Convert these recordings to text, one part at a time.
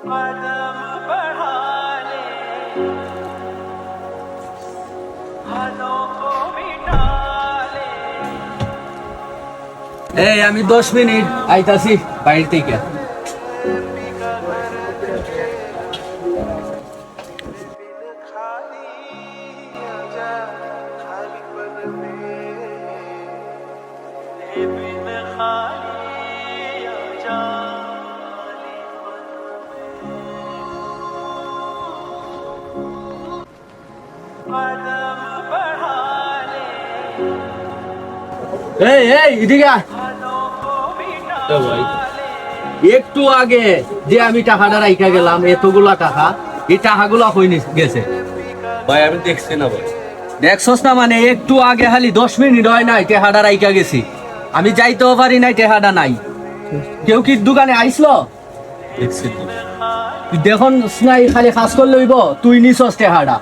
कदम बढ़ा ले हाथों को मिटा ले এই আমি 10 মিনিট আইতাছি বাইরে থেকে। खाली आजा खाली पन में बिन खाली आजा खाली कदम बढ़ा ले এই এই এদিকে আয়। हाथों को मिटा এ ভাই, একটু আগে যে আমি টাকাটা রাইখা গেলাম এতগুলা টাকা, এই টাকাগুলা হই গেছে। ভাই আমি দেখছি না ভাই। দেখছস না, মানে একটু আগে খালি 10 মিনিট হয় নাই টেহাটা রাইখা গেছি। আমি যাইতেও পারি নাই, টেহাটা নাই। কেউ কি দোকানে আইসলো? দেখছি তো। তুই দেখুন নাই, খালি কাজ করলে হইব। তুই নিছস টেহাটা,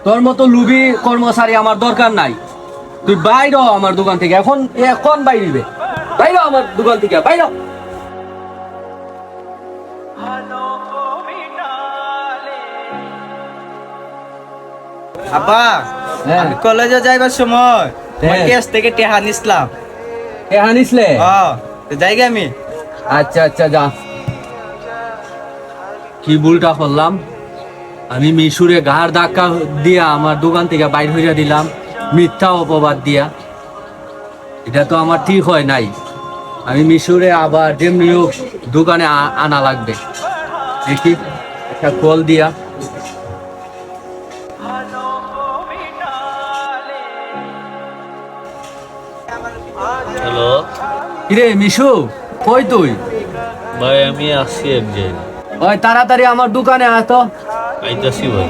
তোর মতো লুবি কর্মচারী আমার দরকার নাই। তুই বাইর হ আমার দোকান থেকে, এখন বাইরিবে। বাইর হ আমার দোকান থেকে, বাইর হ। हाथों को मिटा ले আব্বা, হ্যাঁ। আমি কলেজে যাইবার সময় হ্যাঁ। কেস থেকে টেহা নিছিলাম। টেহা নিসলে? তো যাইগে আমি। আচ্ছা আচ্ছা, যা। কি ভুলটা করলাম আমি? মিশুরে ঘাড় ধাক্কা দিয়া আমার দোকান থেকে বাইর হইয়া দিলাম, মিথ্যা অপবাদ দিয়া। এটা তো আমার ঠিক হয় নাই। আমি মিশুরে আবার যেমনি হোক দোকানে আনা লাগবে। দেখি একটা কল দিয়া। हाथों को मिटा ले হ্যালো কিরে মিশু, কই তুই? ভাই, আমি আসছি এক জায়গায়। ওই তাড়াতাড়ি আমার দোকানে আয় তো, আইতাছি ভাই।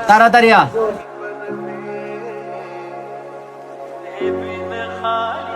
তাড়াতাড়ি আ। बिन खाली